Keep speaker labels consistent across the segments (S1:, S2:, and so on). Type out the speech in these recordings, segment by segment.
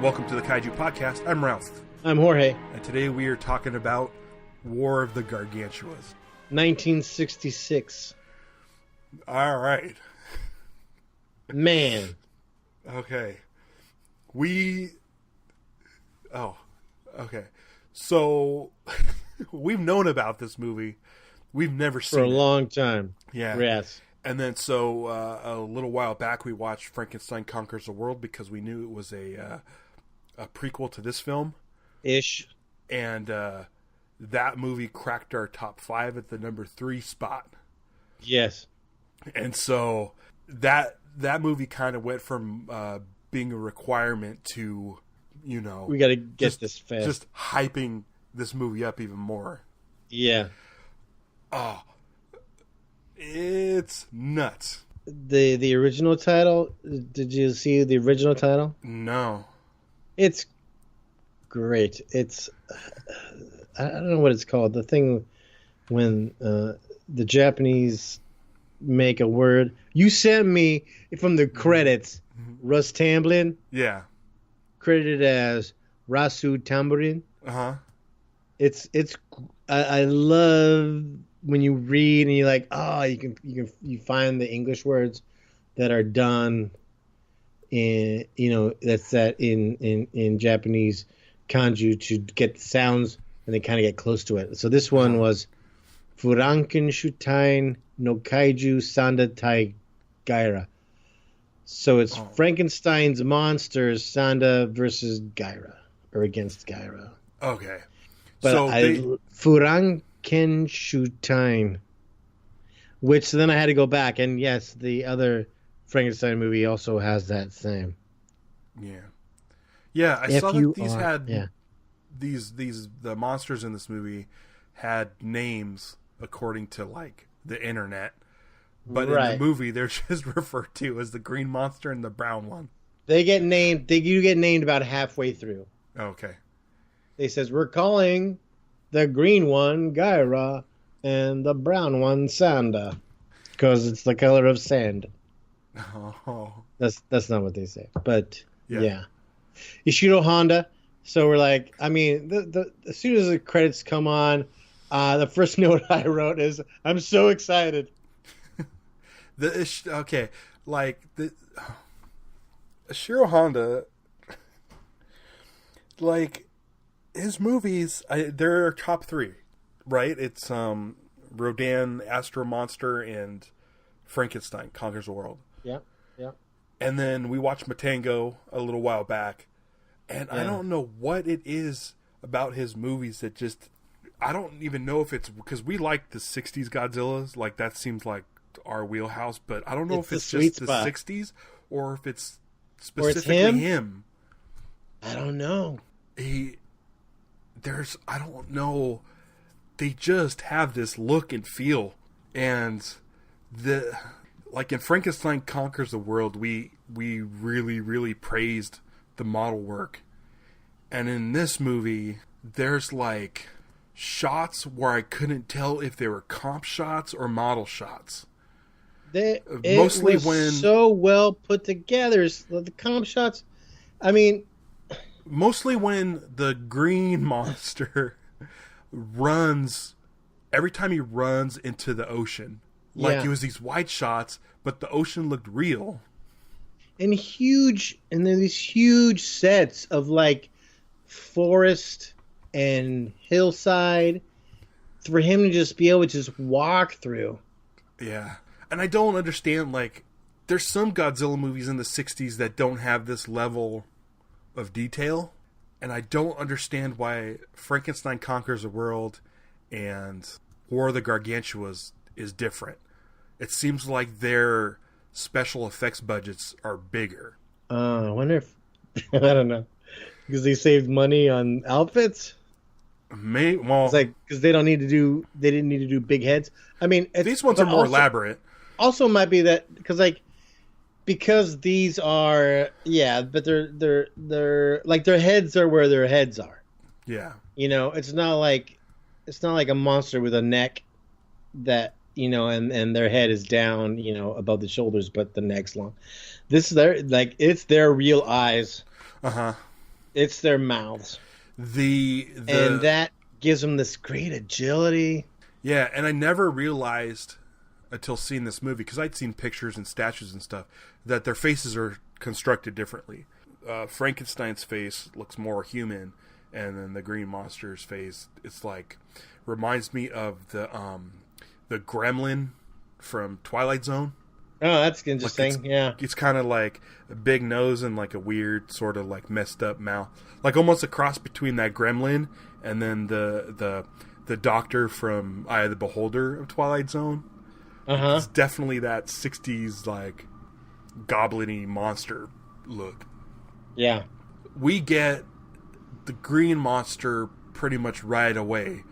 S1: Welcome to the Kaiju Podcast. I'm Ralph.
S2: I'm Jorge.
S1: And today we are talking about War of the Gargantuas.
S2: 1966.
S1: All right.
S2: Man.
S1: Okay. Okay. So, we've known about this movie. We've never seen it.
S2: For a long time.
S1: Yeah.
S2: Yes.
S1: And then so, a little while back, we watched Frankenstein Conquers the World because we knew it was a prequel to this film.
S2: Ish.
S1: And that movie cracked our top 5 at the number 3 spot.
S2: Yes.
S1: And so that movie kind of went from being a requirement to, you know,
S2: we got to get this fast.
S1: Just hyping this movie up even more.
S2: Yeah.
S1: Oh, it's nuts.
S2: The original title, did you see the original title?
S1: No.
S2: It's great. It's, I don't know what it's called. The thing when the Japanese make a word. You sent me from the credits, Russ Tamblyn.
S1: Yeah.
S2: Credited as Rasu Tambourine.
S1: Uh-huh.
S2: It's I love when you read and you're like, oh, you find the English words that are done in, you know, that's set in Japanese kanji to get the sounds and they kind of get close to it. So this one was Frankenstein no Kaiju Sanda Tai Gaira. So it's Frankenstein's monsters, Sanda versus Gaira, or against Gaira.
S1: Okay.
S2: But
S1: So
S2: Frankenstein, which then I had to go back, and yes, the other Frankenstein movie also has that same.
S1: Yeah. Yeah, I saw that the monsters in this movie had names according to like the internet. But in the movie they're just referred to as the green monster and the brown one.
S2: You get named about halfway through.
S1: Okay.
S2: They says we're calling the green one Gaira and the brown one Sanda because it's the color of sand.
S1: Oh.
S2: That's not what they say. But yeah. Ishiro Honda. So we're like, I mean, as soon as the credits come on, the first note I wrote is, I'm so excited.
S1: Ishiro Honda, like, his movies, they're top 3, right? It's Rodan, Astro Monster, and Frankenstein Conquers the World.
S2: Yeah.
S1: And then we watched Matango a little while back, and I don't know what it is about his movies that just, I don't even know if it's because we like the 60s Godzillas, like that seems like our wheelhouse, but I don't know if it's just the 60s or if it's specifically him.
S2: I don't know.
S1: I don't know. They just have this look and feel, and like in Frankenstein Conquers the World, we really, really praised the model work. And in this movie, there's like shots where I couldn't tell if they were comp shots or model shots.
S2: Mostly when so well put together, the comp shots. I mean,
S1: mostly when the green monster runs, every time he runs into the ocean. Like it was these wide shots, but the ocean looked real.
S2: And there's these huge sets of like forest and hillside for him to just be able to just walk through.
S1: Yeah. And I don't understand, like, there's some Godzilla movies in the 60s that don't have this level of detail. And I don't understand why Frankenstein Conquers the World and War of the Gargantuas is different. It seems like their special effects budgets are bigger.
S2: I wonder if I don't know, because they saved money on outfits.
S1: It's
S2: like because they didn't need to do big heads. I mean,
S1: these ones are more elaborate.
S2: Also, might be that because these are but they're like their heads are where their heads are.
S1: Yeah,
S2: you know, it's not like a monster with a neck that, you know, and their head is down, you know, above the shoulders, but the neck's long. This is it's their real eyes.
S1: Uh-huh.
S2: It's their mouths. And that gives them this great agility.
S1: Yeah, and I never realized until seeing this movie, because I'd seen pictures and statues and stuff, that their faces are constructed differently. Frankenstein's face looks more human, and then the green monster's face, it's like, reminds me of the gremlin from Twilight Zone.
S2: Oh, that's interesting.
S1: Like it's kind of like a big nose and like a weird sort of like messed up mouth, like almost a cross between that gremlin and then the doctor from Eye of the Beholder of Twilight Zone. It's definitely that 60s like goblin-y monster look.
S2: Yeah.
S1: We get the green monster pretty much right away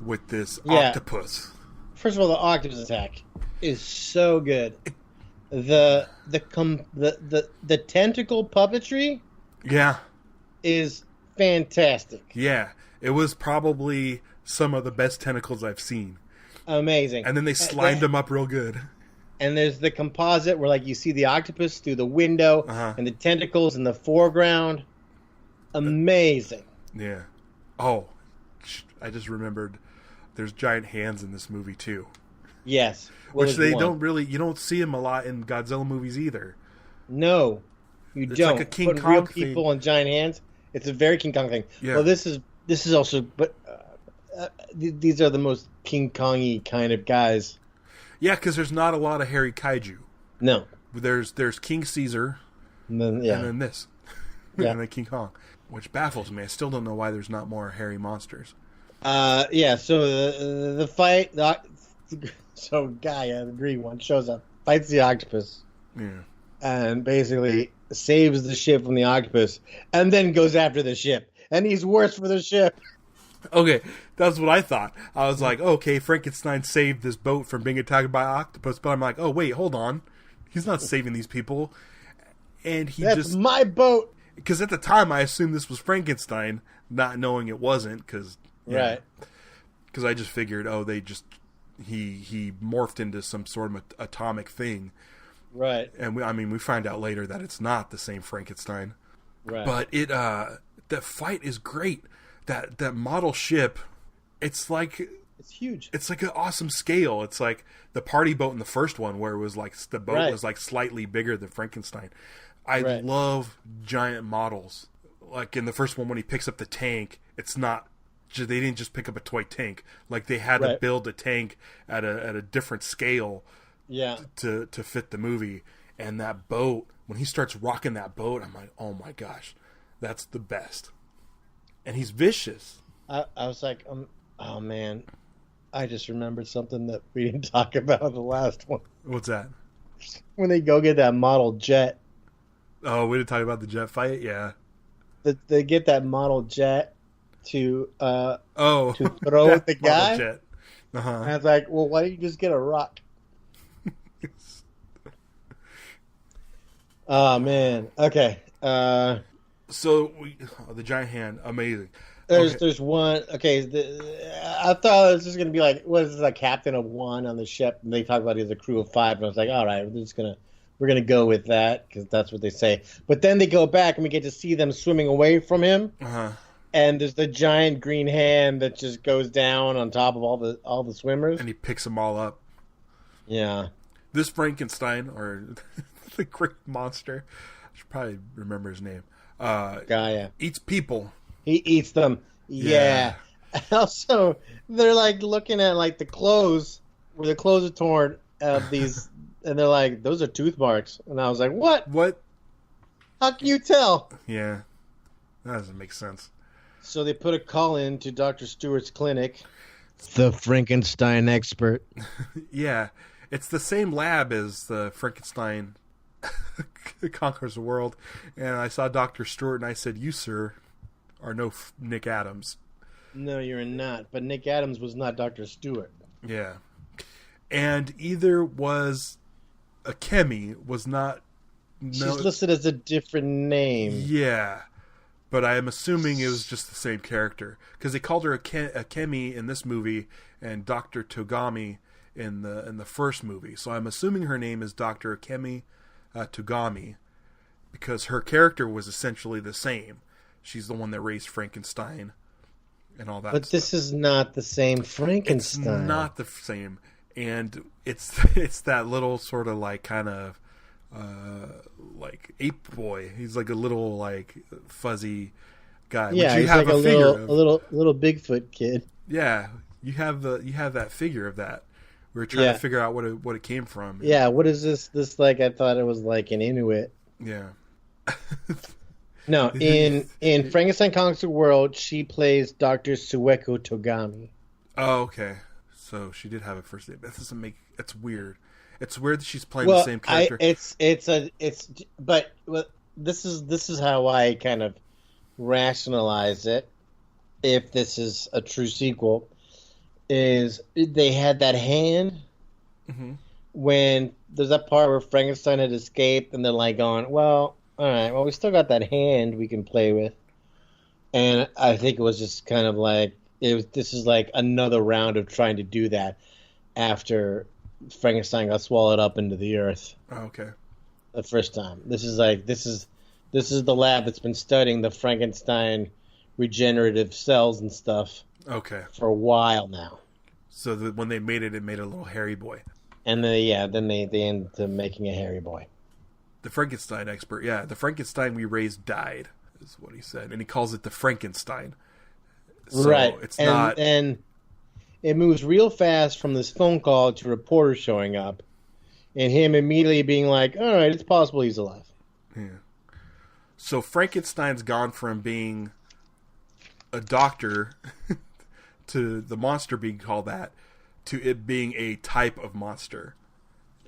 S1: with this octopus.
S2: First of all, the octopus attack is so good. The tentacle puppetry, is fantastic.
S1: Yeah, it was probably some of the best tentacles I've seen.
S2: Amazing.
S1: And then they slimed them up real good.
S2: And there's the composite where like you see the octopus through the window and the tentacles in the foreground. Amazing.
S1: Yeah. Oh, I just remembered. There's giant hands in this movie too.
S2: Yes.
S1: Which they don't really, you don't see them a lot in Godzilla movies either.
S2: No, you don't.
S1: Like a King Kong
S2: real people and giant hands. It's a very King Kong thing.
S1: Yeah.
S2: Well, this is also, but these are the most King Kong-y kind of guys.
S1: Yeah, because there's not a lot of hairy kaiju.
S2: No.
S1: There's King Caesar,
S2: and then
S1: this, and then King Kong, which baffles me. I still don't know why there's not more hairy monsters.
S2: So the fight, so Gaia, the green one, shows up, fights the octopus, and basically saves the ship from the octopus, and then goes after the ship, and he's worse for the ship.
S1: Okay, that's what I thought. I was like, okay, Frankenstein saved this boat from being attacked by octopus, but I'm like, oh wait, hold on, he's not saving these people, and
S2: That's my boat.
S1: Because at the time I assumed this was Frankenstein, not knowing it wasn't, because I just figured, he morphed into some sort of atomic thing.
S2: Right.
S1: And we find out later that it's not the same Frankenstein.
S2: Right.
S1: But the fight is great. That model ship, it's
S2: huge.
S1: It's like an awesome scale. It's like the party boat in the first one where it was like the boat was like slightly bigger than Frankenstein. I love giant models. Like in the first one when he picks up the tank, it's not, they didn't just pick up a toy tank. Like they had to build a tank at a different scale to fit the movie. And that boat, when he starts rocking that boat, I'm like, oh my gosh, that's the best. And he's vicious.
S2: I was like, oh man, I just remembered something that we didn't talk about in the last one.
S1: What's that?
S2: When they go get that model jet.
S1: Oh, we didn't talk about the jet fight? Yeah.
S2: They get that model jet to throw at the guy.
S1: Jet.
S2: And I was like, well, why don't you just get a rock? Oh man. Okay.
S1: So the giant hand, amazing.
S2: There's one. Okay, I thought it was just gonna be like, what is this, a captain of one on the ship? And they talk about he has a crew of 5, and I was like, all right, we're gonna go with that because that's what they say. But then they go back, and we get to see them swimming away from him. And there's the giant green hand that just goes down on top of all the swimmers,
S1: and he picks them all up.
S2: Yeah,
S1: this Frankenstein or the great monster, I should probably remember his name.
S2: Gaia
S1: eats people.
S2: He eats them. Yeah. Also, they're like looking at like the clothes where the clothes are torn of these, and they're like, "Those are tooth marks." And I was like, "What?
S1: What?
S2: How can you tell?"
S1: Yeah, that doesn't make sense.
S2: So they put a call in to Dr. Stewart's clinic. The Frankenstein expert.
S1: Yeah, it's the same lab as the Frankenstein Conquers the World, and I saw Dr. Stewart and I said, you sir are no Nick Adams.
S2: No, you're not, but Nick Adams was not Dr. Stewart.
S1: Yeah, and either was Akemi was not.
S2: She's listed as a different name.
S1: Yeah, but I am assuming it was just the same character because they called her Akemi in this movie and Dr. Togami in the first movie. So I'm assuming her name is Dr. Akemi Togami, because her character was essentially the same. she's the one that raised Frankenstein and all that.
S2: But
S1: stuff.
S2: this is not the same Frankenstein.
S1: It's not the same, and it's that little sort of like kind of like ape boy. He's like a little like fuzzy guy.
S2: Yeah, he's like a little Bigfoot kid.
S1: Yeah, you have that figure of that. We were trying to figure out what it came from.
S2: Yeah, what is this? This like I thought it was like an Inuit.
S1: Yeah.
S2: No, in Frankenstein Conquers the World, she plays Dr. Sueko Togami.
S1: Oh, okay. So she did have a first name. That doesn't make. It's weird. It's weird that she's playing the same character.
S2: But this is how I kind of rationalize it. If this is a true sequel, is they had that hand when there's that part where Frankenstein had escaped, and they're like going, well, all right, well, we still got that hand we can play with. And I think it was just kind of like, this is like another round of trying to do that after Frankenstein got swallowed up into the earth.
S1: Oh, okay.
S2: The first time. This is the lab that's been studying the Frankenstein regenerative cells and stuff.
S1: Okay.
S2: For a while now.
S1: So when they made it made a little hairy boy.
S2: And then they ended up making a hairy boy.
S1: The Frankenstein expert, yeah. The Frankenstein we raised died, is what he said. And he calls it the Frankenstein. So
S2: right.
S1: It's not...
S2: And it moves real fast from this phone call to reporters showing up. And him immediately being like, all right, it's possible he's alive.
S1: Yeah. So Frankenstein's gone from being a doctor to the monster being called that to it being a type of monster.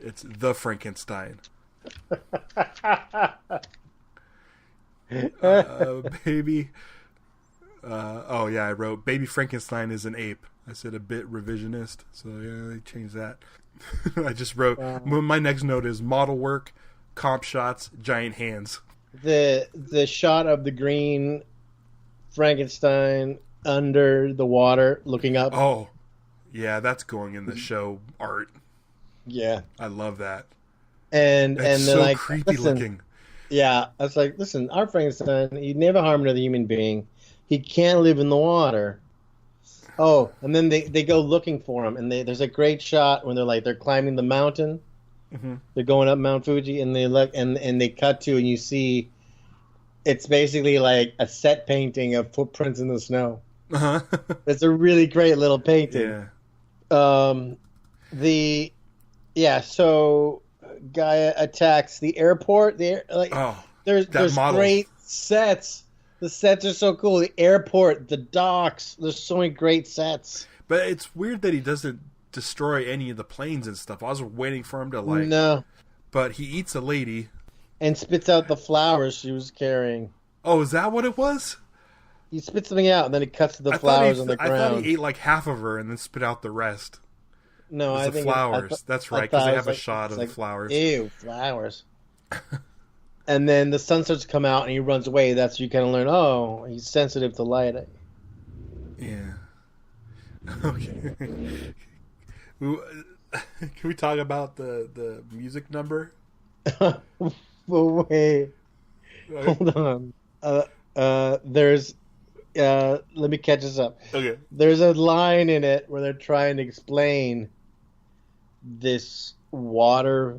S1: It's the Frankenstein. Baby. Oh yeah, I wrote Baby Frankenstein is an ape. I said a bit revisionist, so yeah, they changed that. I just wrote my next note is model work, comp shots, giant hands.
S2: The shot of the green Frankenstein under the water looking up.
S1: Oh, yeah, that's going in the show art.
S2: Yeah,
S1: I love that.
S2: And
S1: it's
S2: they're
S1: so
S2: like,
S1: creepy looking.
S2: Yeah, I was like, listen, our Frankenstein, he'd never harm another human being. He can't live in the water. Oh, and then they go looking for him, and there's a great shot when they're climbing the mountain. Mm-hmm. They're going up Mount Fuji, and they look and they cut to, and you see, it's basically like a set painting of footprints in the snow. Uh-huh. It's a really great little painting. Yeah. So guy attacks the airport. There's great sets. The sets are so cool. The airport, the docks. There's so many great sets.
S1: But it's weird that he doesn't destroy any of the planes and stuff. I was waiting for him to
S2: No.
S1: But he eats a lady
S2: and spits out the flowers she was carrying.
S1: Oh, is that what it was?
S2: He spits something out, and then he cuts the flowers on the ground.
S1: I thought he ate like half of her and then spit out the rest.
S2: No, I think
S1: flowers. That's right, because they have a shot of the flowers.
S2: Ew, flowers. And then the sun starts to come out, and he runs away. That's when you kind of learn, oh, he's sensitive to light.
S1: Yeah. Okay. Can we talk about the music number?
S2: Well, wait. Hold on. There's let me catch this up.
S1: Okay.
S2: There's a line in it where they're trying to explain this water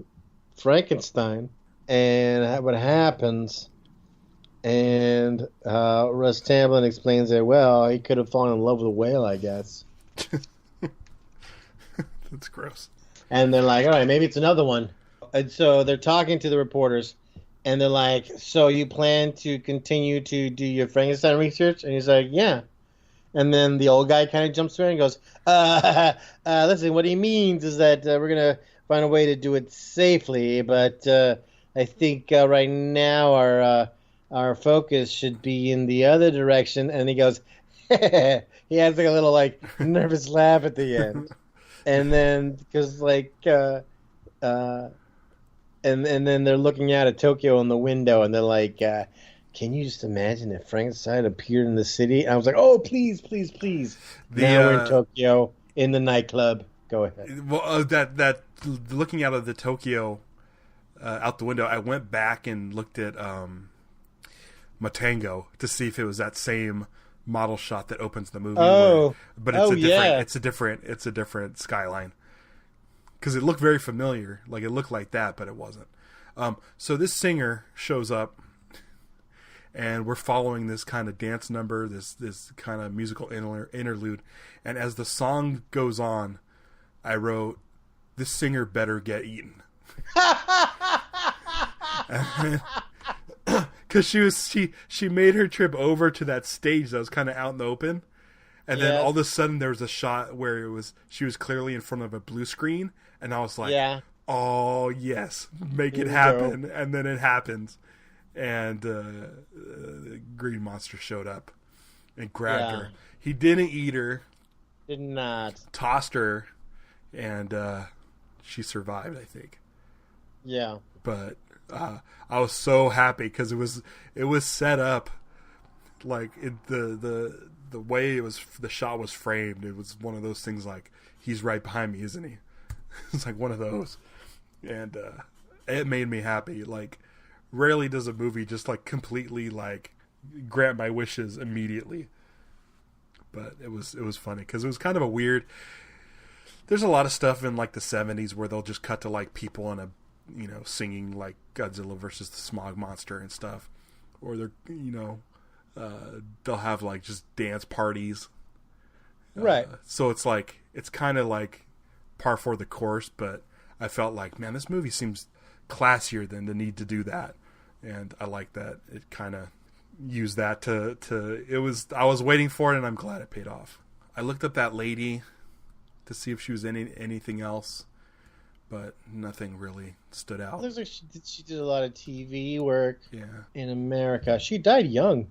S2: Frankenstein and what happens, and Russ Tamblyn explains that, well, he could have fallen in love with a whale, I guess.
S1: That's gross.
S2: And they're like, all right, maybe it's another one. And so they're talking to the reporters, and they're like, so you plan to continue to do your Frankenstein research? And he's like, yeah. And then the old guy kind of jumps in and goes, listen, what he means is that we're going to find a way to do it safely, but I think right now our focus should be in the other direction. And he goes, he has like a little like nervous laugh at the end. And then, because and then they're looking out at Tokyo in the window, and they're like, can you just imagine if Frankenstein appeared in the city? And I was like, oh, please, please, please. Now we're in Tokyo, in the nightclub. Go ahead.
S1: Well, that looking out of the Tokyo, out the window, I went back and looked at Matango to see if it was that same model shot that opens the movie. But it's a different skyline. Because it looked very familiar. Like, it looked like that, but it wasn't. So this singer shows up, and we're following this kind of dance number, this kind of musical interlude. And as the song goes on, I wrote, "This singer better get eaten." Because she made her trip over to that stage that was kind of out in the open, and then all of a sudden there was a shot where she was clearly in front of a blue screen, and I was like, "Oh yes, make it happen!" And then it happens, and the green monster showed up and grabbed her. He didn't eat her,
S2: did not,
S1: tossed her, and she survived, I think.
S2: Yeah,
S1: but. I was so happy because it was set up like the way the shot was framed. It was one of those things like, he's right behind me, isn't he? It's like one of those, and it made me happy. Like, rarely does a movie just like completely like grant my wishes immediately, but it was funny because it was kind of a weird. There's a lot of stuff in like the 70s where they'll just cut to like people on a singing like Godzilla versus the Smog Monster and stuff, or they're they'll have like just dance parties,
S2: right?
S1: So it's like, it's kind of like par for the course, but I felt like, man, this movie seems classier than the need to do that, and I like that it kind of used that to I was waiting for it, and I'm glad it paid off. I looked up that lady to see if she was anything else, but nothing really stood out.
S2: Looks like she did a lot of TV work in America. She died young.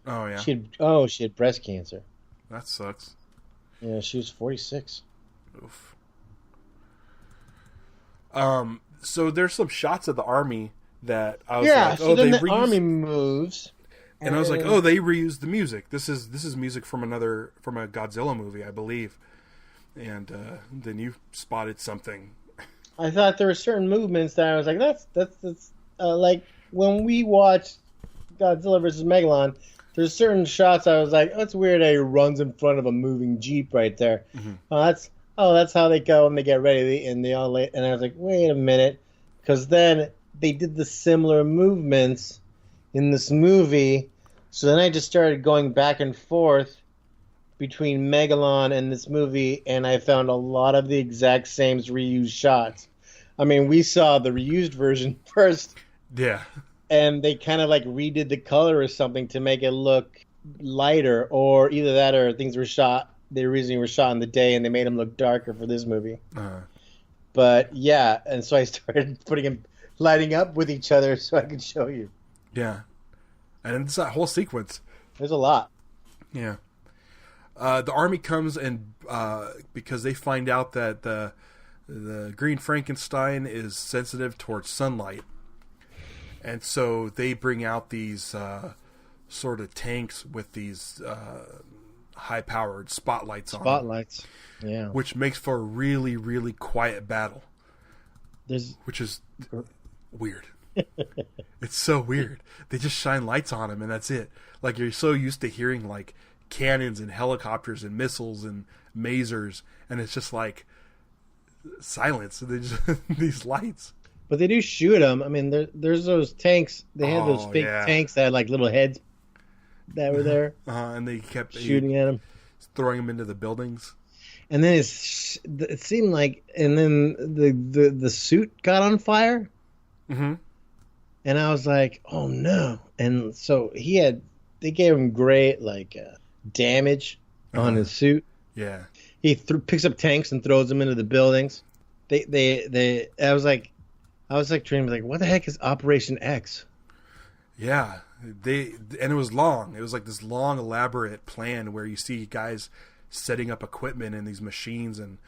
S1: Oh, yeah.
S2: She had breast cancer.
S1: That sucks.
S2: Yeah, she was 46.
S1: Oof. So there's some shots of the army that I was like,
S2: so then the army moves.
S1: And I was like, oh, they reused the music. This is music from a Godzilla movie, I believe. And then you spotted something.
S2: I thought there were certain movements that I was like, that's like when we watched Godzilla versus Megalon, there's certain shots I was like, oh, that's weird. He runs in front of a moving Jeep right there. Mm-hmm. That's how they go and they get ready, and they all and I was like, wait a minute, because then they did the similar movements in this movie. So then I just started going back and forth between Megalon and this movie, and I found a lot of the exact same reused shots. I mean, we saw the reused version first.
S1: Yeah.
S2: And they kind of like redid the color or something to make it look lighter, or either that or things were shot, they originally were shot in the day and they made them look darker for this movie. But yeah, and so I started putting them lighting up with each other so I could show you.
S1: Yeah. And it's that whole sequence.
S2: There's a lot.
S1: Yeah. The army comes and because they find out that the green Frankenstein is sensitive towards sunlight, and so they bring out these sort of tanks with these high-powered spotlights on them,
S2: yeah,
S1: which makes for a really, really quiet battle. Which is weird. It's so weird. They just shine lights on them, and that's it. Like, you're so used to hearing like cannons and helicopters and missiles and masers, and it's just like silence. They just these lights.
S2: But they do shoot them. I mean, there's those tanks. They had those fake tanks that had like little heads that were there,
S1: and they kept
S2: shooting at them,
S1: throwing them into the buildings.
S2: And then it seemed like, and then the suit got on fire.
S1: Mm-hmm.
S2: And I was like, oh no! And so they gave him great like damage on his suit.
S1: Yeah.
S2: He picks up tanks and throws them into the buildings. I was like dreaming like, what the heck is Operation X?
S1: Yeah, and it was long. It was like this long, elaborate plan where you see guys setting up equipment in these machines and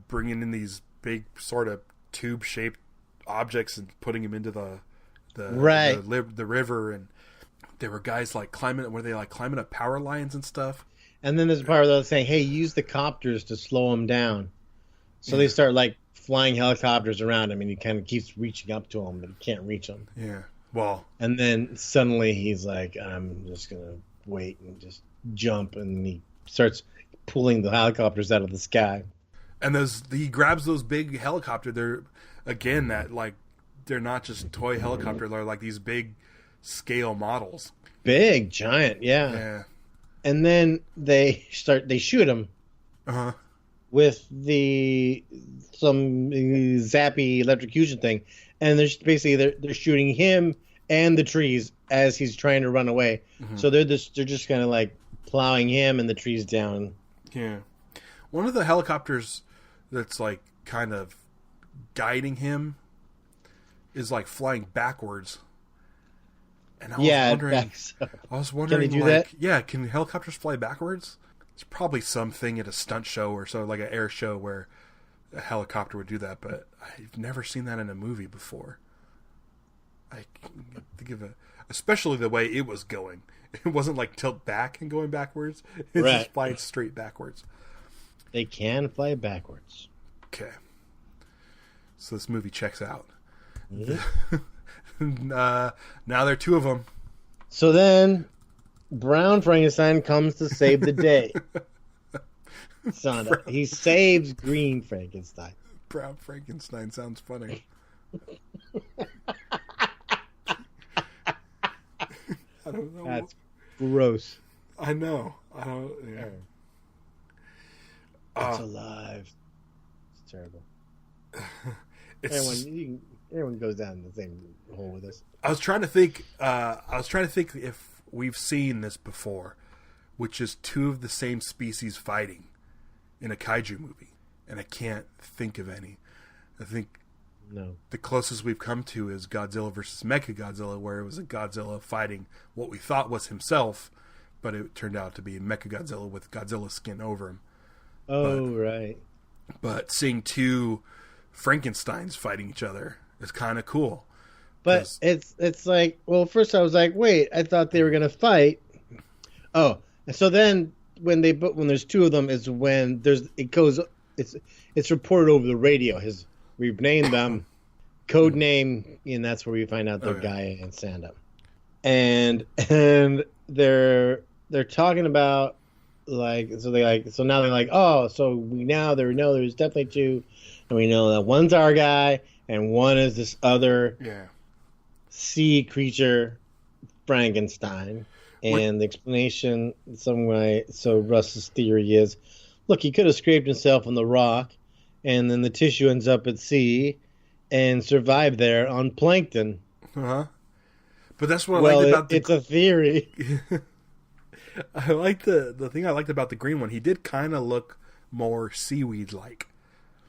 S1: bringing in these big sort of tube-shaped objects and putting them into the river, and there were guys like climbing up power lines and stuff. And
S2: then there's a part where they're saying, hey, use the copters to slow them down. So they start like flying helicopters around him, and he kind of keeps reaching up to them, but he can't reach them.
S1: Yeah. Well,
S2: And then suddenly he's like, I'm just going to wait and just jump. And he starts pulling the helicopters out of the sky.
S1: and he grabs those big helicopter. They're, again, they're not just toy helicopters. They're like these big scale models.
S2: Big, giant, yeah.
S1: Yeah.
S2: And then they shoot him with some zappy electrocution thing. And they're shooting him and the trees as he's trying to run away. Mm-hmm. So they're just kind of like plowing him and the trees down.
S1: Yeah. One of the helicopters that's like kind of guiding him is like flying backwards. And I was wondering,
S2: can they do
S1: like,
S2: that?
S1: Yeah, can helicopters fly backwards? It's probably something at a stunt show or so, like an air show where a helicopter would do that, but I've never seen that in a movie before. I think of especially the way it was going. It wasn't like tilt back and going backwards. It's just flying straight backwards.
S2: They can fly backwards.
S1: Okay. So this movie checks out.
S2: Mm-hmm.
S1: Now there are two of them.
S2: So then, Brown Frankenstein comes to save the day. He saves Green Frankenstein.
S1: Brown Frankenstein sounds funny. I don't know.
S2: That's gross.
S1: I know. I don't. Yeah.
S2: It's alive. It's terrible. Everyone goes down the same hole with us.
S1: I was trying to think. If we've seen this before, which is two of the same species fighting in a kaiju movie, and I can't think of any. I think the closest we've come to is Godzilla versus Mechagodzilla, where it was a Godzilla fighting what we thought was himself, but it turned out to be Mechagodzilla with Godzilla's skin over him.
S2: Right.
S1: But seeing two Frankensteins fighting each other is kind of cool.
S2: But it's like, well, first I was like, wait, I thought they were gonna fight. Oh, and so then when there's two of them is when it's reported over the radio. We've named them code name, and that's where we find out they're Gaia and Sanda. And they're talking about so now they're like, oh, so we now know there's definitely two, and we know that one's our guy and one is this other sea creature, Frankenstein. And the explanation, some way, so Russ's theory is, look, he could have scraped himself on the rock, and then the tissue ends up at sea, and survived there on plankton.
S1: But that's what I liked about
S2: it's a theory.
S1: I like the thing I liked about the green one. He did kind of look more seaweed-like.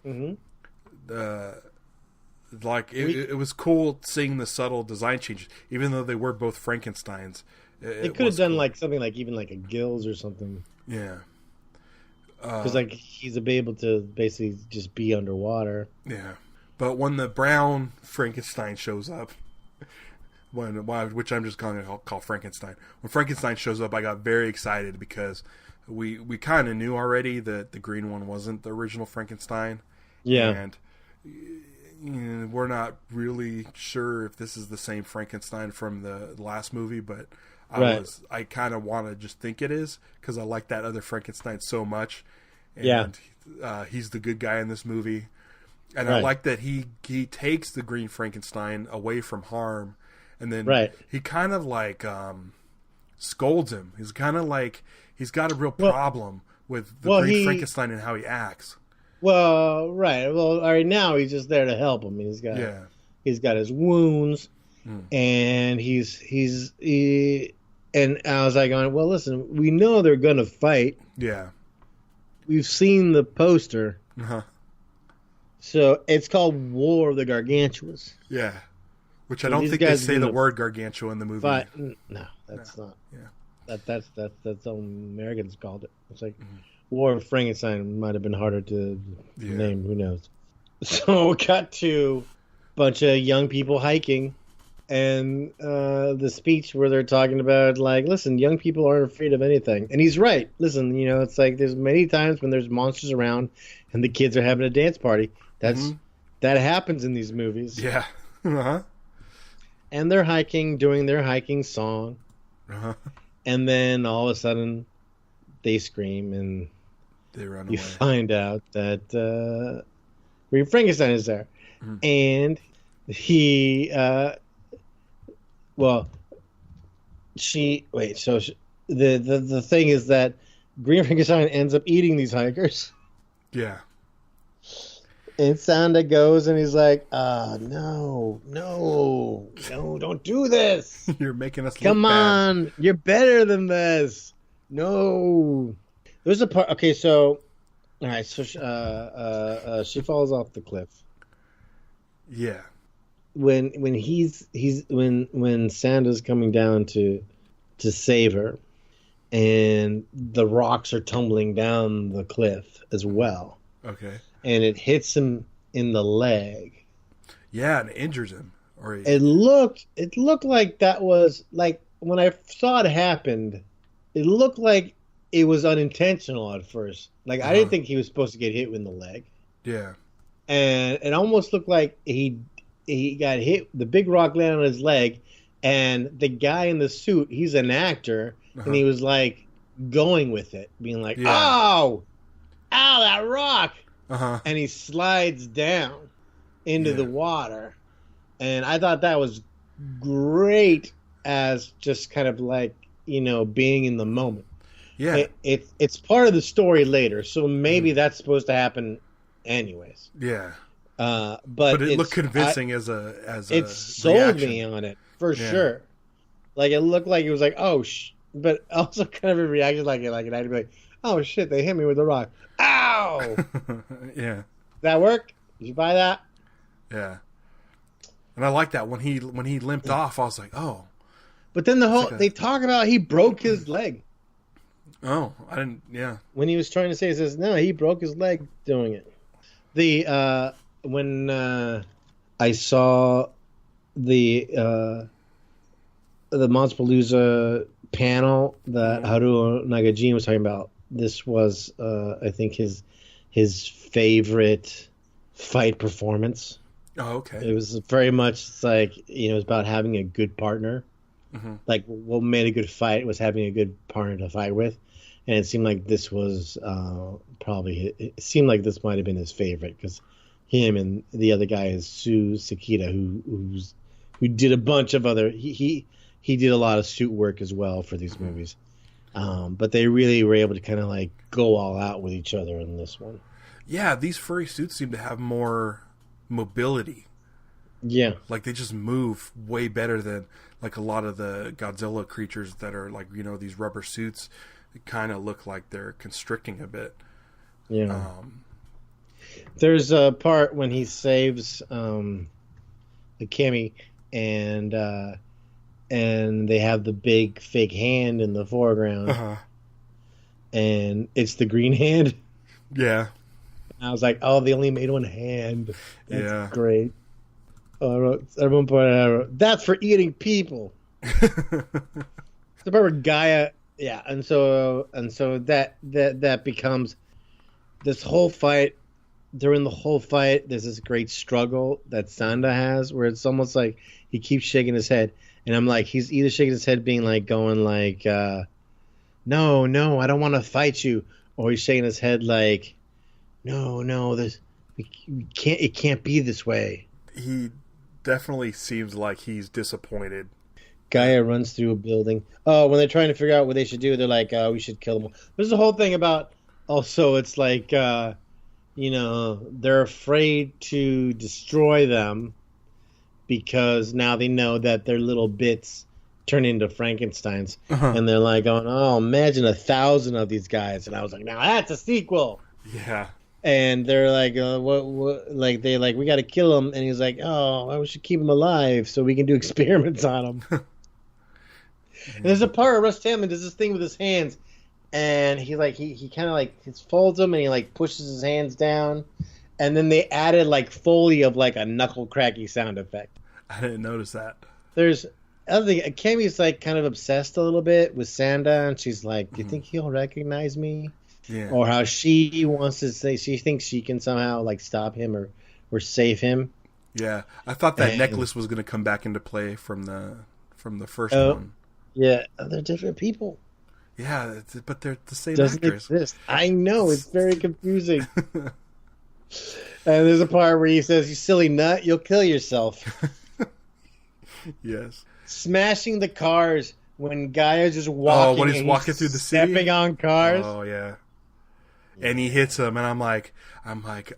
S1: Mm-hmm. It was cool seeing the subtle design changes, even though they were both Frankensteins.
S2: It could have done cool. Something even a gills or something.
S1: Yeah.
S2: Because he's able to basically just be underwater.
S1: Yeah. But when the brown Frankenstein shows up, which I'm just going to call Frankenstein. When Frankenstein shows up, I got very excited because we kind of knew already that the green one wasn't the original Frankenstein.
S2: Yeah.
S1: And we're not really sure if this is the same Frankenstein from the last movie, but I kind of want to just think it is because I like that other Frankenstein so much. And he's the good guy in this movie. And I like that he takes the green Frankenstein away from harm, and then he kind of scolds him. He's kind of he's got a real problem with the green Frankenstein and how he acts.
S2: Well, right. Well, all right. Now he's just there to help him. He's got his wounds, and and I was like, well, listen, we know they're gonna fight.
S1: Yeah.
S2: We've seen the poster.
S1: Uh-huh.
S2: So it's called War of the Gargantuas.
S1: Yeah. Which I don't think they say the word gargantua in the movie.
S2: No, that's not. Yeah. That's how Americans called it. It's like War of Frankenstein might have been harder to name. Who knows? So cut to a bunch of young people hiking, and the speech where they're talking about listen, young people aren't afraid of anything, and he's right. Listen, it's there's many times when there's monsters around, and the kids are having a dance party. That happens in these movies.
S1: Yeah. Uh-huh.
S2: and they're hiking, doing their hiking song, and then all of a sudden they scream and
S1: They run
S2: you
S1: away.
S2: find out that Frankenstein is there, and he the thing is that Green Frankenstein ends up eating these hikers.
S1: Yeah.
S2: And Sanda goes and he's like, no, don't do this.
S1: You're making us
S2: Come
S1: look
S2: on, you're better than this. No. There's a part, okay, so, all right, so she falls off the cliff.
S1: Yeah.
S2: When Sanda's coming down to save her, and the rocks are tumbling down the cliff as well.
S1: Okay.
S2: And it hits him in the leg.
S1: Yeah, and it injures him.
S2: It looked like that was like when I saw it happened. It looked like it was unintentional at first. Like I didn't think he was supposed to get hit in the leg.
S1: Yeah.
S2: And it almost looked like he got hit. The big rock landed on his leg, and the guy in the suit, he's an actor, and he was like going with it, being like, "Ow, that rock." And he slides down into the water. And I thought that was great as just kind of like, being in the moment.
S1: Yeah.
S2: It's part of the story later, so maybe that's supposed to happen anyways.
S1: Yeah.
S2: But
S1: it looked convincing as a
S2: it sold
S1: reaction.
S2: me on it for sure. Like it looked like it was like, but also kind of a reaction like I'd be like, oh shit, they hit me with a rock. Ow!
S1: Yeah.
S2: That work? Did you buy that?
S1: Yeah. And I like that when he limped off, I was like, oh.
S2: But then they talk about he broke his leg.
S1: Oh, I didn't. Yeah.
S2: When he was trying to say, he says, no, he broke his leg doing it. When I saw the Monsterpalooza panel that Haruo Nagajima was talking about, this was I think his favorite fight performance.
S1: Oh, okay.
S2: It was very much like, it was about having a good partner. Like what made a good fight was having a good partner to fight with. And it seemed like this was it seemed like this might have been his favorite, because him and the other guy is Sue Sakita, who did a bunch of other, he did a lot of suit work as well for these movies. But they really were able to kind of like go all out with each other in this one.
S1: Yeah, these furry suits seem to have more mobility.
S2: Yeah.
S1: Like they just move way better than like a lot of the Godzilla creatures that are like, these rubber suits. Kind of look like they're constricting a bit.
S2: Yeah. There's a part when he saves the Kimmy, and they have the big fake hand in the foreground, and it's the green hand.
S1: Yeah.
S2: I was like, oh, they only made one hand. That's great. Oh, at one point I wrote, that's for eating people. The part where Gaia. Yeah, and so that becomes this whole fight. During the whole fight, there's this great struggle that Sanda has, where it's almost like he keeps shaking his head, and I'm like, he's either shaking his head, being like, going like, no, I don't want to fight you, or he's shaking his head like, no, it can't be this way.
S1: He definitely seems like he's disappointed.
S2: Gaia runs through a building. Oh, when they're trying to figure out what they should do, they're like, we should kill them all. There's a whole thing about, also, it's like, they're afraid to destroy them because now they know that their little bits turn into Frankensteins. And they're like going, oh, imagine 1,000 of these guys. And I was like, now that's a sequel.
S1: Yeah.
S2: And they're like, what? Like, they like, we got to kill him. And he's like, oh, we should keep him alive so we can do experiments on him. And there's a part where Russ Tamlin does this thing with his hands, and he kind of like folds them, and he like pushes his hands down, and then they added like Foley of like a knuckle cracky sound effect.
S1: I didn't notice that.
S2: There's other thing. Kami's like kind of obsessed a little bit with Sanda, and she's like, "Do you think he'll recognize me?"
S1: Yeah.
S2: Or how she wants to say she thinks she can somehow like stop him or save him.
S1: Yeah, I thought that
S2: And-
S1: necklace was going to come back into play from the first one.
S2: Yeah, they're different people.
S1: Yeah, but they're the same
S2: Doesn't
S1: actors.
S2: exist. I know, it's very confusing. And there's a part where he says, "You silly nut, you'll kill yourself."
S1: Yes.
S2: Smashing the cars when Gaia's just walking.
S1: When he's walking through the city,
S2: stepping on cars.
S1: Oh yeah. And he hits him, and I'm like,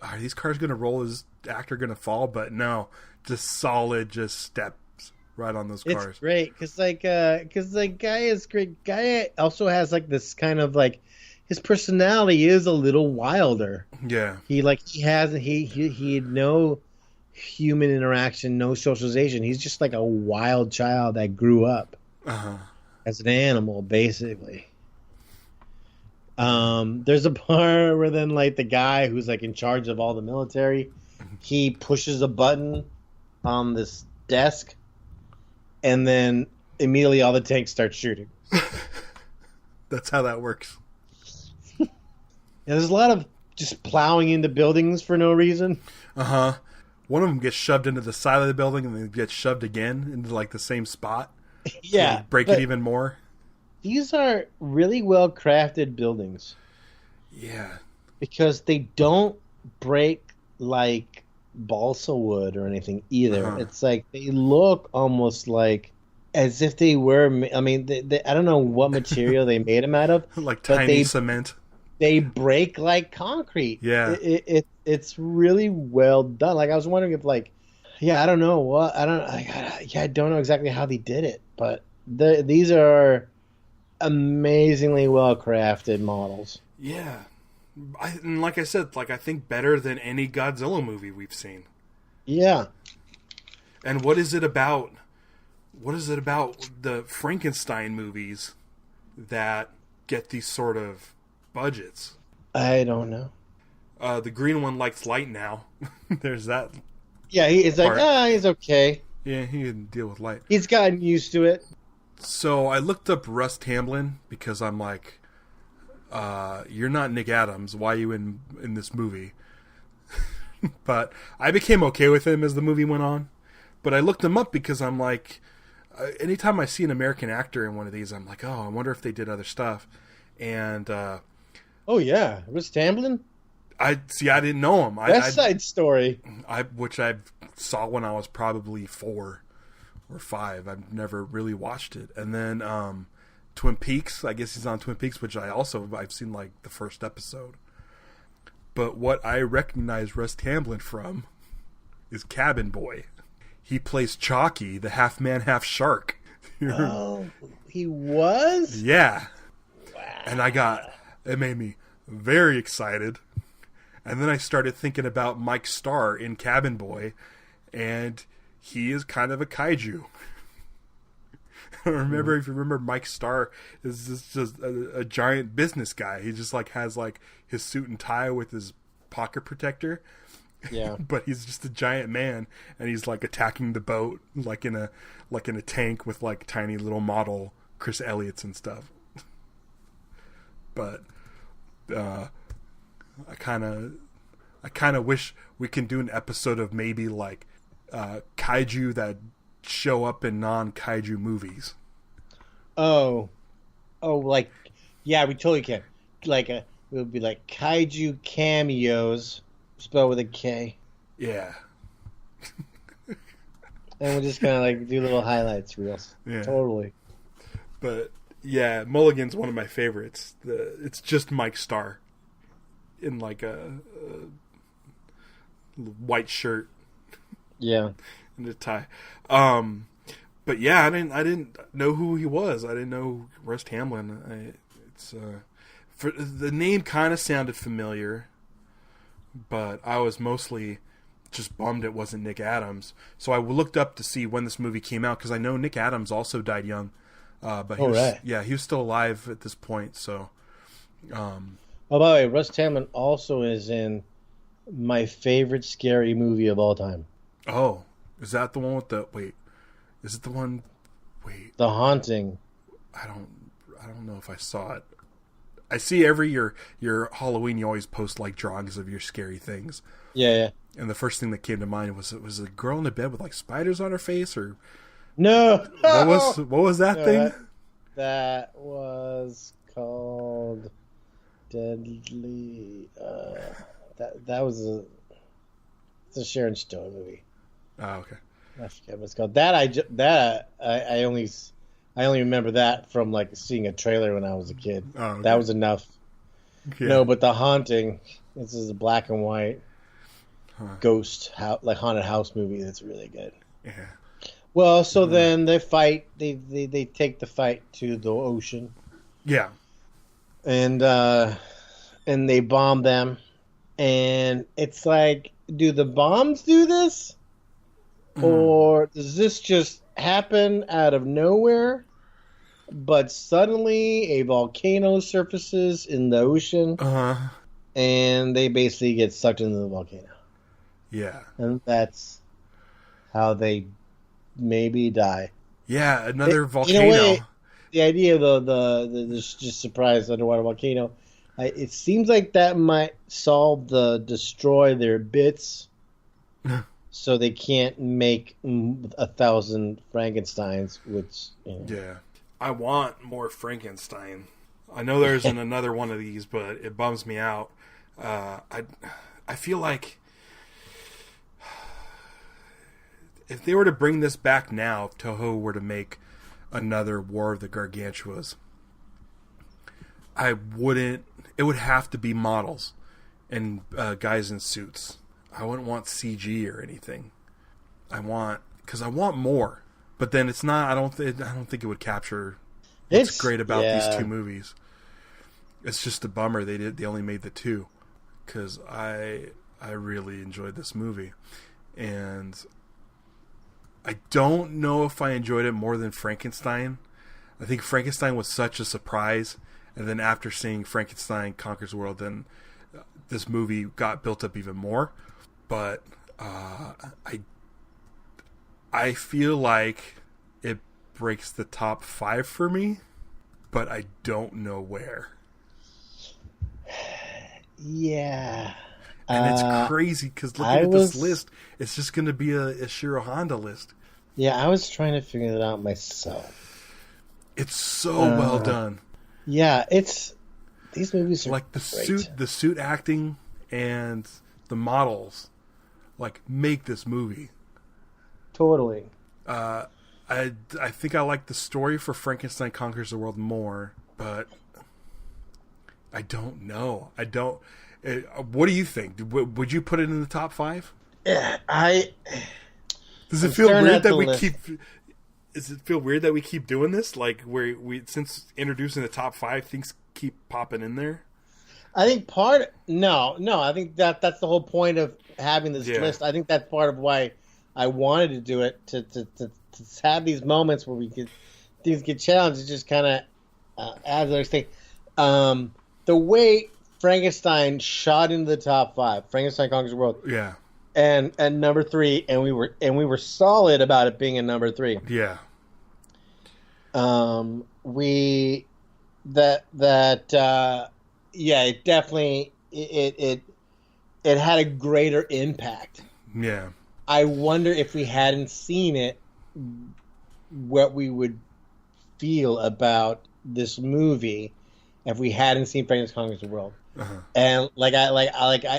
S1: are these cars going to roll? Is the actor going to fall? But no, just solid, just steps right on those cars.
S2: It's great because Gaia's great. Gaia also has like this kind of like his personality is a little wilder.
S1: Yeah.
S2: He had no human interaction, no socialization. He's just like a wild child that grew up as an animal, basically. There's a part where then like the guy who's like in charge of all the military, he pushes a button on this desk, and then immediately all the tanks start shooting.
S1: That's how that works.
S2: And there's a lot of just plowing into buildings for no reason.
S1: One of them gets shoved into the side of the building, and then gets shoved again into like the same spot.
S2: Yeah,
S1: break it even more.
S2: These are really well crafted buildings.
S1: Yeah.
S2: Because they don't break like balsa wood or anything either. It's like they look almost like as if they were. I mean, they, I don't know what material they made them out of.
S1: Like tiny cement.
S2: They break like concrete.
S1: Yeah.
S2: It's really well done. Like I was wondering if I don't know I don't know exactly how they did it, but these are amazingly well crafted models.
S1: Yeah. And like I said, I think better than any Godzilla movie we've seen.
S2: Yeah.
S1: And what is it about the Frankenstein movies that get these sort of budgets?
S2: I don't know.
S1: The green one likes light now. There's that.
S2: Yeah, he's like, he's okay.
S1: Yeah, he can deal with light.
S2: He's gotten used to it.
S1: So I looked up Russ Tamblyn because I'm like, you're not Nick Adams. Why are you in this movie? But I became okay with him as the movie went on. But I looked him up because I'm like, anytime I see an American actor in one of these, I'm like, oh, I wonder if they did other stuff. And
S2: oh yeah, Russ Tamblyn.
S1: I didn't know him.
S2: West Side Story.
S1: Which I saw when I was probably 4 or 5. I've never really watched it. And then Twin Peaks. I guess he's on Twin Peaks, which I've seen like the first episode. But what I recognize Russ Tamblyn from is Cabin Boy. He plays Chalky, the half man, half shark.
S2: Oh, he was?
S1: Yeah.
S2: Wow.
S1: And it made me very excited. And then I started thinking about Mike Starr in Cabin Boy, and he is kind of a kaiju. I remember, if you remember, Mike Starr is just a giant business guy. He just has his suit and tie with his pocket protector.
S2: Yeah.
S1: But he's just a giant man, and he's attacking the boat like in a tank with tiny little model Chris Elliott's and stuff. But I kind of wish we can do an episode of maybe kaiju that show up in non-kaiju movies.
S2: Yeah, we totally can. It would be like kaiju cameos, spelled with a K.
S1: Yeah.
S2: And we'll just kind of do little highlights reels.
S1: Yeah.
S2: Totally.
S1: But yeah, Mulligan's one of my favorites. It's just Mike Starr in a white shirt.
S2: Yeah.
S1: And a tie. But yeah, I didn't know who he was. I didn't know Russ Tamblyn. For the name kind of sounded familiar, but I was mostly just bummed it wasn't Nick Adams. So I looked up to see when this movie came out because I know Nick Adams also died young. But he was still alive at this point. So,
S2: by the way, Russ Tamblyn also is in my favorite scary movie of all time.
S1: Oh, is that the one with the wait? Is it the one? Wait,
S2: The Haunting.
S1: I don't know if I saw it. I see every your Halloween you always post drawings of your scary things.
S2: Yeah.
S1: And the first thing that came to mind was, it was a girl in the bed with like spiders on her face, or
S2: No.
S1: what was that thing?
S2: That was called Deadly. That was it's a Sharon Stone movie.
S1: Oh, okay.
S2: I forget what it's called. I only remember that from like seeing a trailer when I was a kid.
S1: Oh, okay.
S2: That was enough.
S1: Yeah.
S2: No, but The Haunting. This is a black and white ghost like haunted house movie that's really good.
S1: Yeah.
S2: Well, so then they fight. They take the fight to the ocean.
S1: Yeah.
S2: And they bomb them. And it's like, do the bombs do this? Or does this just happen out of nowhere? But suddenly a volcano surfaces in the ocean. And they basically get sucked into the volcano.
S1: Yeah.
S2: And that's how they maybe die.
S1: Yeah, another volcano.
S2: In a way, the idea of the just surprise underwater volcano, it seems like that might destroy their bits, so they can't make 1,000 Frankensteins. Which
S1: yeah, I want more Frankenstein. I know there isn't another one of these, but it bums me out. I feel like if they were to bring this back now, if Toho were to make another War of the Gargantuas, it would have to be models and guys in suits. I wouldn't want CG or anything. Because I want more. But then it's not, I don't think it would capture what's great about these two movies. It's just a bummer they only made the two. Because I really enjoyed this movie. And I don't know if I enjoyed it more than Frankenstein. I think Frankenstein was such a surprise, and then after seeing Frankenstein Conquers the World, then this movie got built up even more. But I feel like it breaks the top 5 for me, but I don't know where.
S2: Yeah.
S1: And it's crazy because looking at this list, it's just going to be a Ishiro Honda list.
S2: Yeah, I was trying to figure that out myself.
S1: It's so well done.
S2: Yeah, these movies are
S1: like
S2: great.
S1: the suit acting and the models, like, make this movie.
S2: Totally.
S1: I think I like the story for Frankenstein Conquers the World more, but I don't know. What do you think? Would you put it in the top 5?
S2: Yeah,
S1: Does it feel weird that we keep? Does it feel weird that we keep doing this? Like, we since introducing the top 5, things keep popping in there.
S2: I think no. I think that's the whole point of having this list. I think that's part of why I wanted to do it, to have these moments where things get challenged. It just kind of adds another thing. The way Frankenstein shot into the top 5, Frankenstein Conquers the World.
S1: Yeah.
S2: And number 3, and we were solid about it being in number 3.
S1: Yeah.
S2: It definitely it had a greater impact.
S1: Yeah.
S2: I wonder if we hadn't seen it, what we would feel about this movie if we hadn't seen Frankenstein Conquers the World.
S1: Uh-huh.
S2: And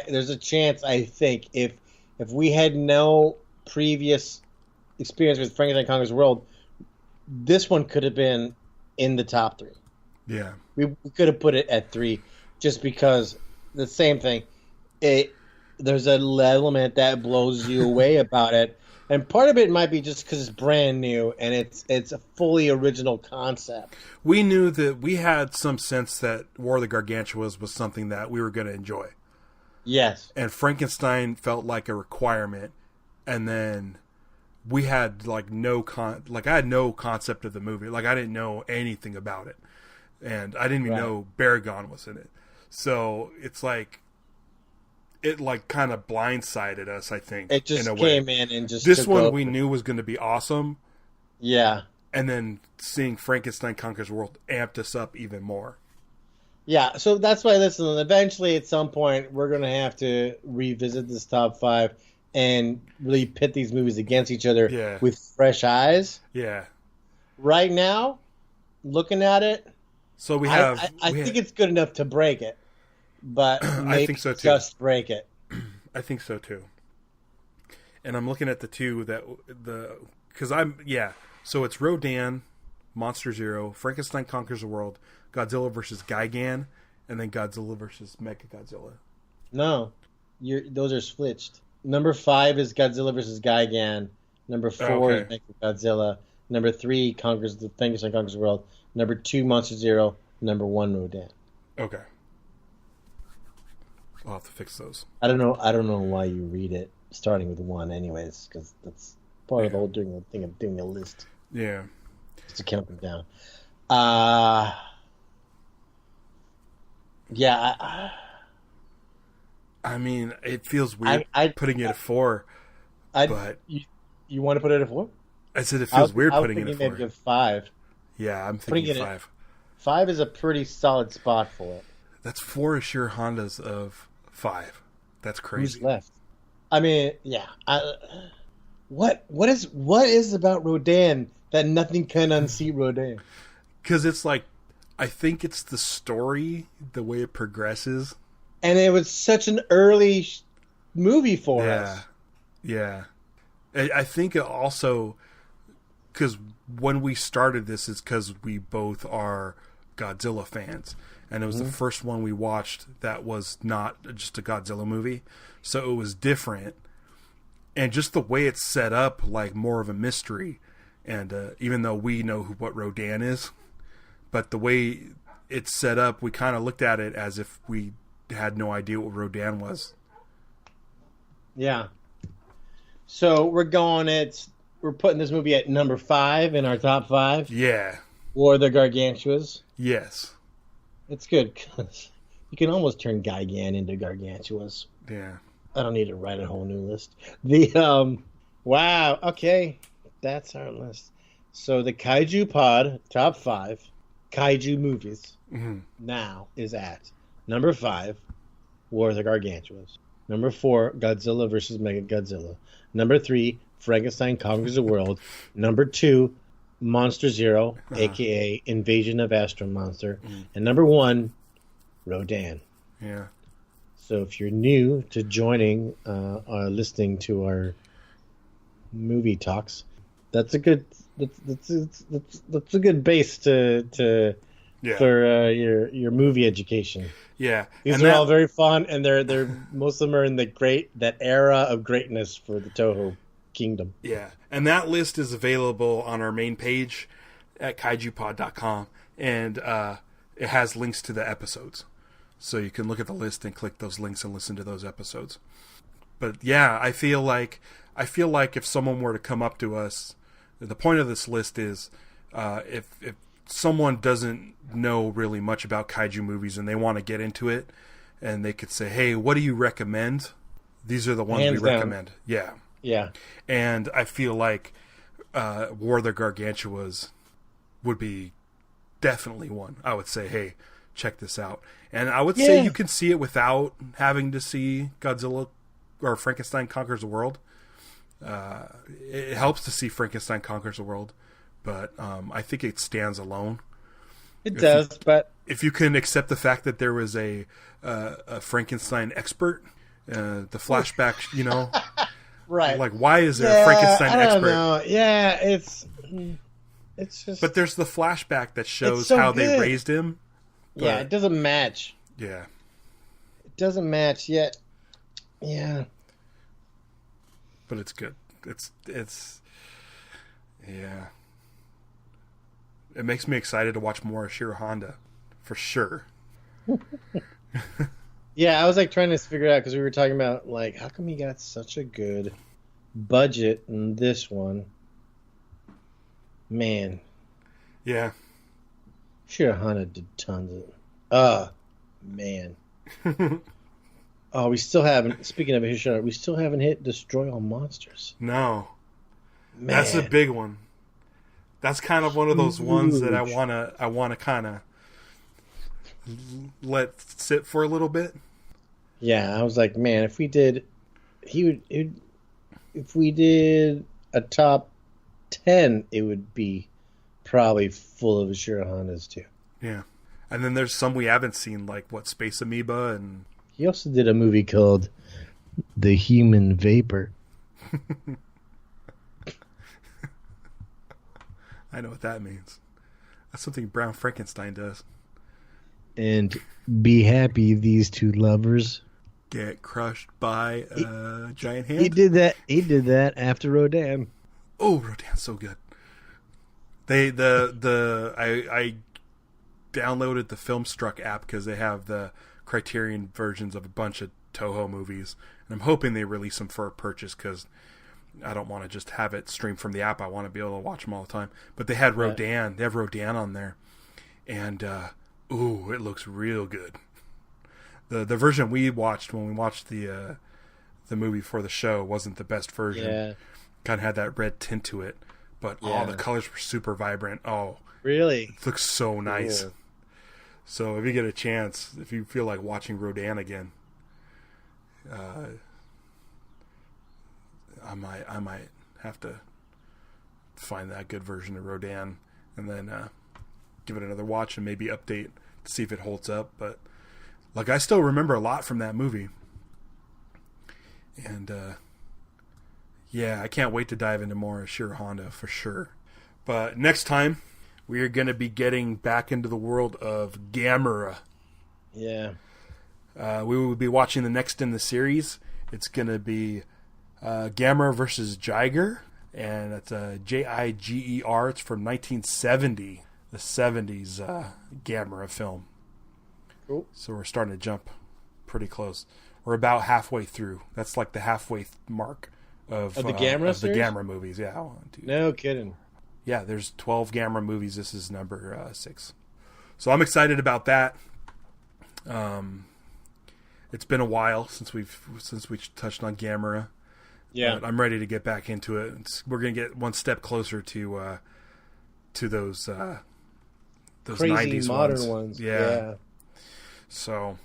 S2: there's a chance, I think, if we had no previous experience with Frankenstein Conquers the World, this one could have been in the top 3.
S1: Yeah.
S2: We could have put it at 3 just because the same thing. There's an element that blows you away about it. And part of it might be just because it's brand new and it's a fully original concept.
S1: We knew that we had some sense that War of the Gargantuas was something that we were going to enjoy.
S2: Yes.
S1: And Frankenstein felt like a requirement. And then we had I had no concept of the movie. Like, I didn't know anything about it. And I didn't even know Baragon was in it. So it's like, it kind of blindsided us, I think.
S2: It just came in and just
S1: this one we knew was going to be awesome.
S2: Yeah.
S1: And then seeing Frankenstein Conquers the World amped us up even more.
S2: Yeah, so that's why, listen, eventually at some point we're going to have to revisit this top five and really pit these movies against each other
S1: Yeah.
S2: with fresh eyes.
S1: Yeah.
S2: Right now, looking at it,
S1: So we have.
S2: I think it's good enough to break it, but maybe
S1: I think so too.
S2: just break it.
S1: I think so too. And I'm looking at the two because So it's Rodan, Monster Zero, Frankenstein Conquers the World, Godzilla versus Gigan, and then Godzilla versus Mechagodzilla.
S2: No, those are switched. Number 5 is Godzilla versus Gigan. Number 4 is Mechagodzilla. Number 3 Frankenstein Conquers the World. Number 2 Monster Zero. Number 1 Rodan.
S1: Okay. I'll have to fix those.
S2: I don't know why you read it starting with 1, anyways, because that's part of the whole thing of doing a list.
S1: Yeah.
S2: Just to count them down. Yeah.
S1: I mean, it feels weird putting it at 4. But
S2: you want to put it at 4?
S1: I said it feels weird putting it at 4.
S2: I was thinking 5.
S1: Yeah, I'm thinking 5.
S2: 5 is a pretty solid spot for it.
S1: That's 4 Ishiro Hondas of 5. That's crazy.
S2: Who's left? I mean, yeah. What is about Rodan that nothing can unseat Rodan?
S1: Because it's like, I think it's the story, the way it progresses.
S2: And it was such an early movie for us.
S1: Yeah. I think it also, because when we started this, it's because we both are Godzilla fans. And it was the first one we watched that was not just a Godzilla movie. So it was different. And just the way it's set up, like more of a mystery. And even though we know what Rodan is, but the way it's set up, we kind of looked at it as if we had no idea what Rodan was.
S2: Yeah. So we're putting this movie at number 5 in our top 5.
S1: Yeah.
S2: Or the Gargantuas.
S1: Yes.
S2: It's good because you can almost turn Gigan into Gargantuas.
S1: Yeah.
S2: I don't need to write a whole new list. Wow. Okay. That's our list. So the Kaiju Pod top 5 Kaiju movies now is at number 5, War of the Gargantuas. Number 4, Godzilla versus Mechagodzilla. Number 3, Frankenstein Conquers the World. Number 2, Monster Zero, a.k.a. Invasion of Astro Monster. And number 1, Rodan.
S1: Yeah.
S2: So if you're new to joining or listening to our movie talks, that's a good base for your movie education.
S1: Yeah,
S2: these are all very fun, and they're most of them are in that era of greatness for the Toho Kingdom.
S1: Yeah, and that list is available on our main page at kaijupod.com, and it has links to the episodes, so you can look at the list and click those links and listen to those episodes. But yeah, I feel like if someone were to come up to us, the point of this list is if someone doesn't know really much about kaiju movies and they want to get into it, and they could say, hey, what do you recommend? These are the ones we recommend. Yeah.
S2: Yeah.
S1: And I feel like War of the Gargantuas would be definitely one. I would say, hey, check this out. And I would say you can see it without having to see Godzilla or Frankenstein Conquers the World. It helps to see Frankenstein Conquers the World, but I think it stands alone.
S2: But
S1: if you can accept the fact that there was a Frankenstein expert, the flashback,
S2: right?
S1: Like, why is there a Frankenstein expert? I don't know.
S2: Yeah, it's just.
S1: But there's the flashback that shows how they raised him.
S2: Yeah, it doesn't match.
S1: Yeah,
S2: it doesn't match yet. Yeah.
S1: But it's good. It's yeah. It makes me excited to watch more Ishiro Honda, for sure.
S2: Yeah, I was trying to figure it out because we were talking about how come he got such a good budget in this one? Man.
S1: Yeah.
S2: Ishiro Honda did tons of. Man. Oh, we still haven't. Speaking of Ishiro, we still haven't hit Destroy All Monsters.
S1: No,
S2: man.
S1: That's a big one. That's kind of one of those ones that I wanna kind of let sit for a little bit.
S2: Yeah, I was like, man, if we did a top 10, it would be probably full of Ishiro Hondas too.
S1: Yeah. And then there's some we haven't seen, like, Space Amoeba, and...
S2: He also did a movie called The Human Vapor.
S1: I know what that means. That's something Brown Frankenstein does.
S2: And Be Happy, These Two Lovers.
S1: Get crushed by a giant hand?
S2: He did that after Rodan.
S1: Oh, Rodan's so good. I downloaded the Filmstruck app because they have the Criterion versions of a bunch of Toho movies, and I'm hoping they release them for a purchase because I don't want to just have it streamed from the app. I want to be able to watch them all the time. But they had Rodan. They have Rodan on there, and it looks real good. The version we watched when we watched the movie for the show wasn't the best version.
S2: Yeah.
S1: Kind of had that red tint to it, but the colors were super vibrant. Oh,
S2: really?
S1: It looks so nice.
S2: Cool.
S1: So if you get a chance, if you feel like watching Rodan again, I might have to find that good version of Rodan and then give it another watch and maybe update to see if it holds up. But like, I still remember a lot from that movie, and I can't wait to dive into more Ishiro Honda for sure. But next time, we are going to be getting back into the world of Gamera.
S2: Yeah. We
S1: will be watching the next in the series. It's going to be Gamera versus Jagger, and it's a Jiger. It's from 1970, the 70s Gamera film.
S2: Cool.
S1: So we're starting to jump pretty close. We're about halfway through. That's like the halfway mark of the Gamera series? The Gamera movies. Yeah.
S2: No kidding.
S1: Yeah, there's 12 Gamera movies. This is number 6. So I'm excited about that. It's been a while since we touched on Gamera.
S2: Yeah,
S1: but I'm ready to get back into it. We're gonna get one step closer to those
S2: crazy
S1: 90s
S2: modern ones.
S1: Yeah. So,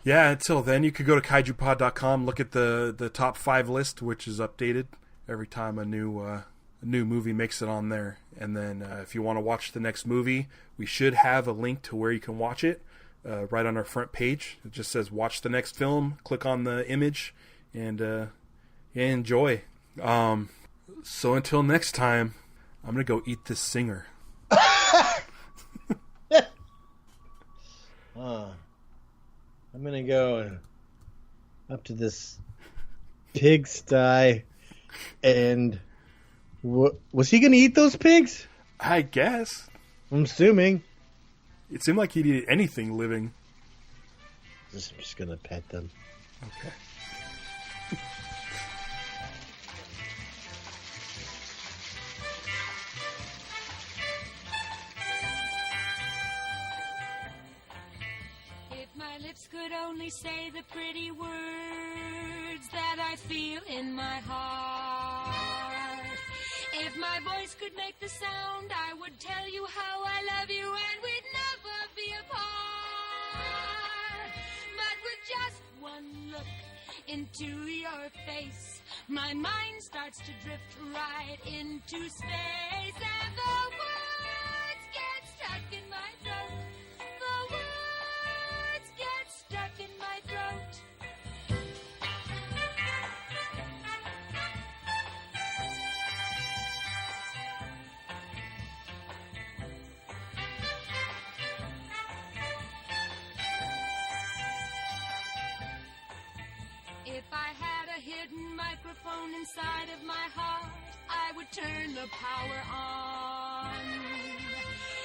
S1: until then, you could go to kaijupod.com, look at the top 5 list, which is updated every time a new movie makes it on there. And then if you want to watch the next movie, we should have a link to where you can watch it right on our front page. It just says watch the next film. Click on the image and enjoy. So until next time, I'm going to go eat this singer.
S2: I'm going to go up to this pigsty and... was he going to eat those pigs?
S1: I guess.
S2: I'm assuming.
S1: It seemed like he'd eat anything living.
S2: I'm just going to pet them.
S1: Okay.
S3: If my lips could only say the pretty words that I feel in my heart. If my voice could make the sound, I would tell you how I love you and we'd never be apart. But with just one look into your face, my mind starts to drift right into space, and the words get stuck in my throat. The words get stuck in my throat. If I had a hidden microphone inside of my heart, I would turn the power on.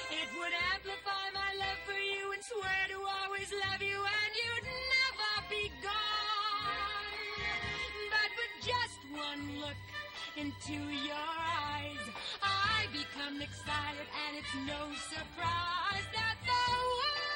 S3: It would amplify my love for you and swear to always love you, and you'd never be gone. But with just one look into your eyes, I become excited, and it's no surprise that the world